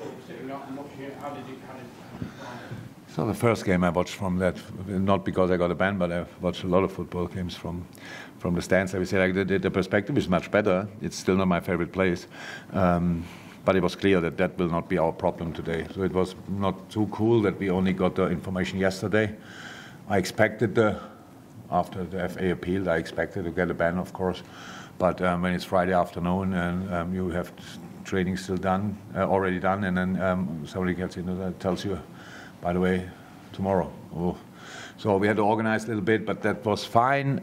sort of sitting up and watching it? How did you find it? So the first game I watched from that, not because I got a ban, but I watched a lot of football games from the stands. I would say like the perspective is much better. It's still not my favorite place, but it was clear that that will not be our problem today. So it was not too cool that we only got the information yesterday. I expected after the FA appealed, I expected to get a ban, of course. But when it's Friday afternoon and you have training still done, already done, and then somebody gets in and tells you, by the way, tomorrow. Oh. So we had to organize a little bit, but that was fine.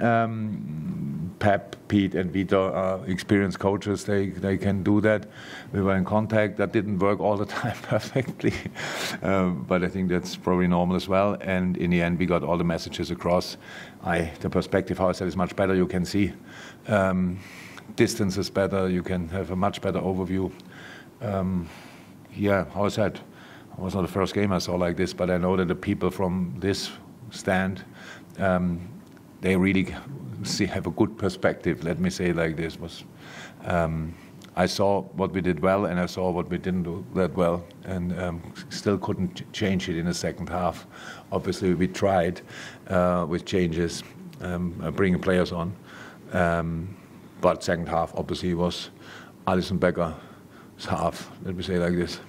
Pep, Pete, and Vito are experienced coaches. They can do that. We were in contact. That didn't work all the time perfectly, but I think that's probably normal as well. And in the end, we got all the messages across. The perspective, how I said, is much better. You can see distance is better. You can have a much better overview. Yeah, how I said. It was not the first game I saw like this, but I know that the people from this stand, they really have a good perspective. Let me say it like this: I saw what we did well, and I saw what we didn't do that well, and still couldn't change it in the second half. Obviously, we tried with changes, bringing players on, but second half obviously was Alisson Becker's half. Let me say it like this.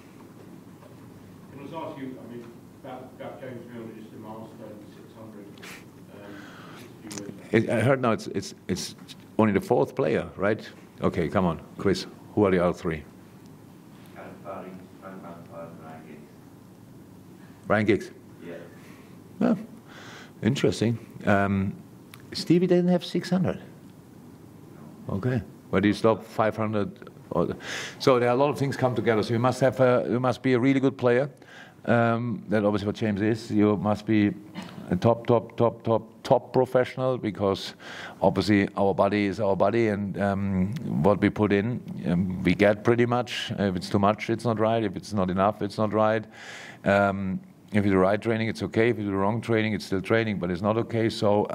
Ask you, I mean, about James Milner, just a milestone, 600. I heard now it's only the fourth player, right? Okay, come on, Chris. Who are the other three? Ryan Giggs. Yeah. Well, interesting. Stevie didn't have 600. Okay. Where do you stop? 500. So there are a lot of things come together. So you must be a really good player. That obviously what James is. You must be a top professional, because obviously our body is our body, and what we put in, we get pretty much. If it's too much, it's not right. If it's not enough, it's not right. If you do the right training, it's okay. If you do the wrong training, it's still training, but it's not okay. So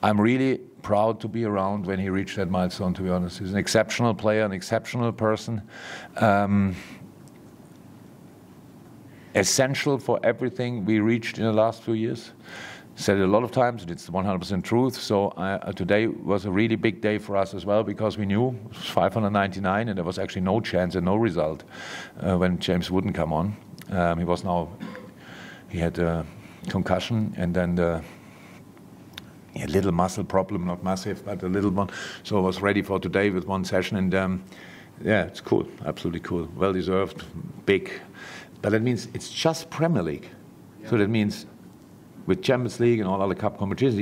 I'm really proud to be around when he reached that milestone, to be honest. He's an exceptional player, an exceptional person. Essential for everything we reached in the last few years. Said it a lot of times, and it's 100% truth. So today was a really big day for us as well, because we knew it was 599 and there was actually no chance and no result when James wouldn't come on. He had a concussion, and then a little muscle problem, not massive, but a little one. So I was ready for today with one session, and yeah, it's cool, absolutely cool, well deserved, big. But that means it's just Premier League. Yeah. So that means with Champions League and all other cup competitions,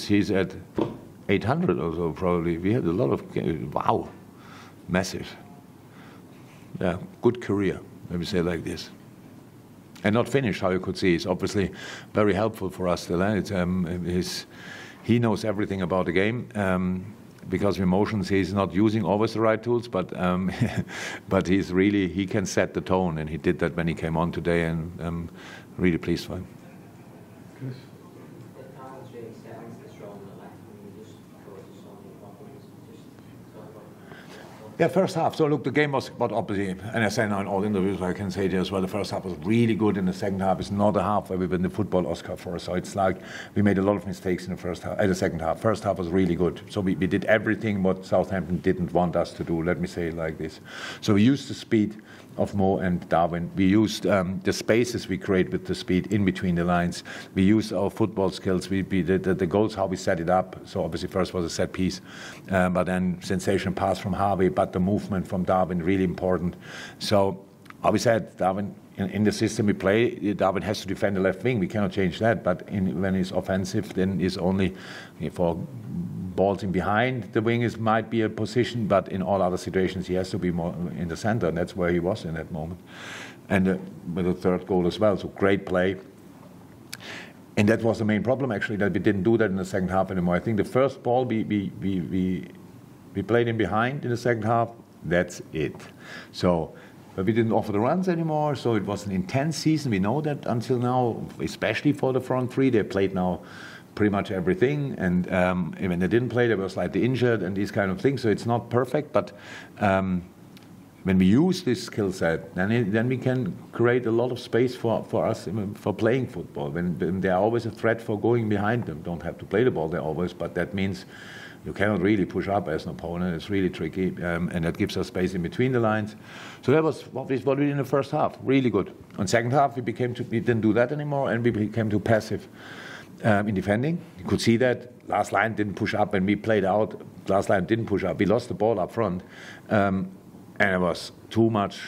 he's at 800 or so probably. We had a lot of games. Wow, massive. Yeah, good career, let me say it like this. And not finished, how you could see. It's obviously very helpful for us still. He knows everything about the game. Because of emotions, he's not using always the right tools, but he can set the tone, and he did that when he came on today, and I'm really pleased for him. Chris? Yeah, first half. So look, the game was, but obviously, and I say now in all interviews, I can say it as well, the first half was really good, and the second half is not a half where we win the football Oscar for us. So it's like we made a lot of mistakes in the second half. First half was really good. So we did everything what Southampton didn't want us to do. Let me say it like this. So we used the speed of Mo and Darwin. We used the spaces we create with the speed in between the lines. We used our football skills. We did the goals, how we set it up. So obviously first was a set piece, but then sensational pass from Harvey, but the movement from Darwin, really important. So we said, Darwin, in the system we play, Darwin has to defend the left wing. We cannot change that. But when he's offensive, then it's only for balls in behind the wing might be a position, but in all other situations he has to be more in the center, and that's where he was in that moment. And with the third goal as well, so great play. And that was the main problem, actually, that we didn't do that in the second half anymore. I think the first ball we played in behind in the second half, that's it. So, but we didn't offer the runs anymore, so it was an intense season. We know that until now, especially for the front three. They played now pretty much everything, and when they didn't play, they were slightly injured and these kind of things. So it's not perfect, but when we use this skill set, then we can create a lot of space for us for playing football. When they are always a threat for going behind them, don't have to play the ball there always, but that means you cannot really push up as an opponent. It's really tricky, and that gives us space in between the lines. So that was what we did in the first half, really good. On second half, we didn't do that anymore, and we became too passive in defending. You could see that. Last line didn't push up, and we played out. Last line didn't push up. We lost the ball up front, and it was too much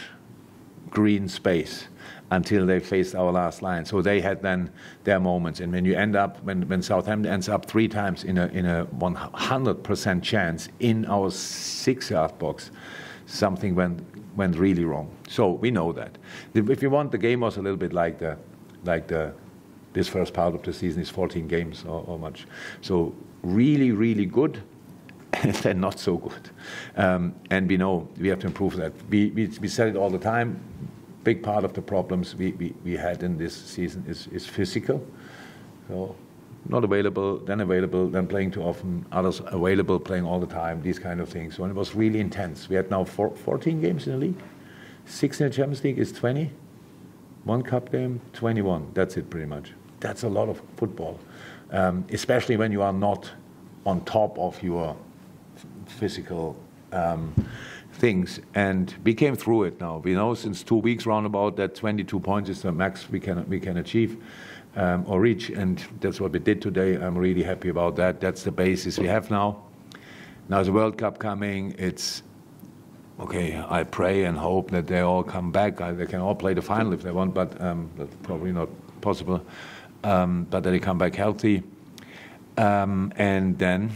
green space until they faced our last line. So they had then their moments. And when you end up, when Southampton ends up 3 times in a 100% chance in our 6-yard box, something went really wrong. So we know that. If you want, the game was a little bit like this first part of the season is 14 games or much. So really, really good, and then not so good. And we know we have to improve that. We said it all the time. Big part of the problems we had in this season is physical. So not available, then playing too often. Others available, playing all the time, these kind of things. So it was really intense. We had now 14 games in the league. 6 in the Champions League is 20. 1 cup game, 21. That's it pretty much. That's a lot of football, especially when you are not on top of your physical things. And we came through it now. We know since 2 weeks roundabout that 22 points is the max we can achieve or reach, and that's what we did today. I'm really happy about that. That's the basis we have now. Now the World Cup coming, it's okay. I pray and hope that they all come back. They can all play the final if they want, but that's probably not possible. But that they come back healthy, and then.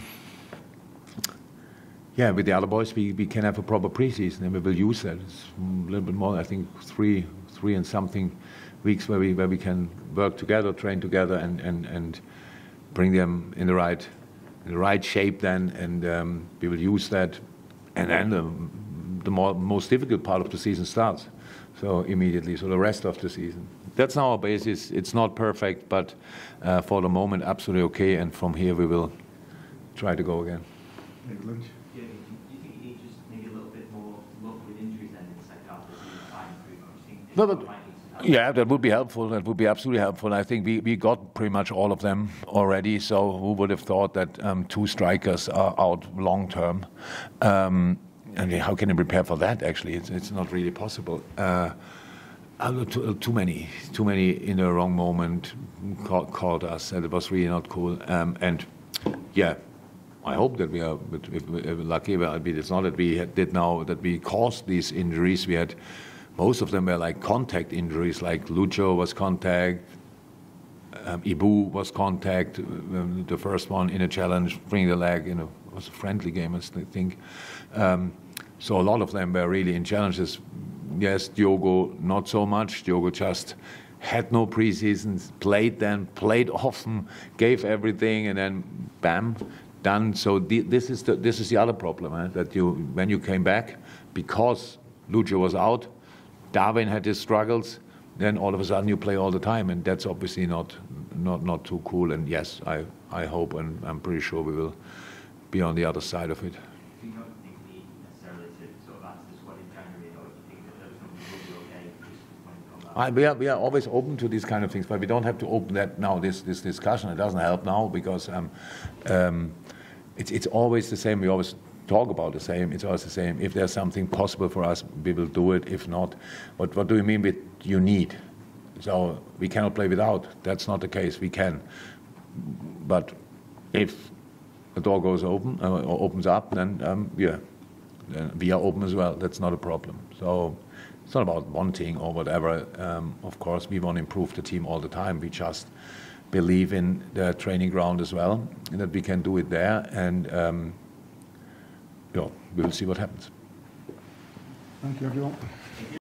Yeah, with the other boys, we can have a proper preseason, and we will use that. It's a little bit more, I think, three and something weeks where we can work together, train together, and bring them in the right shape. Then, and we will use that, and then the most difficult part of the season starts. So immediately, so the rest of the season. That's now our basis. It's not perfect, but for the moment, absolutely okay. And from here, we will try to go again. Excellent. No, but yeah, that would be helpful. That would be absolutely helpful. I think we got pretty much all of them already. So who would have thought that 2 strikers are out long term? And how can you prepare for that? Actually, it's not really possible. Too many in the wrong moment caught us, and it was really not cool. And yeah. I hope that we are lucky. But it's not that we did now that we caused these injuries. We had most of them were like contact injuries, like Lucho was contact, Ibu was contact. The first one in a challenge, bringing the leg in was a friendly game, I think. So a lot of them were really in challenges. Yes, Diogo not so much. Diogo just had no preseasons, played often, gave everything, and then bam. Done. So this is the other problem, that when you came back, because Lucho was out, Darwin had his struggles, then all of a sudden you play all the time, and that's obviously not too cool. And yes, I hope, and I'm pretty sure we will be on the other side of it. Do you not think you need necessarily to sort of ask the squad in January, or do you think that those numbers will be okay just when you come back? We are always open to these kind of things, but we don't have to open that now. This discussion, it doesn't help now because it's always the same. We always talk about the same. It's always the same. If there's something possible for us, we will do it. If not, what do you mean with you need? So we cannot play without. That's not the case. We can, but if the door goes open or opens up, then then we are open as well. That's not a problem. So it's not about wanting or whatever. Of course, we want to improve the team all the time. We just believe in the training ground as well, and that we can do it there, and we will see what happens. Thank you, everyone.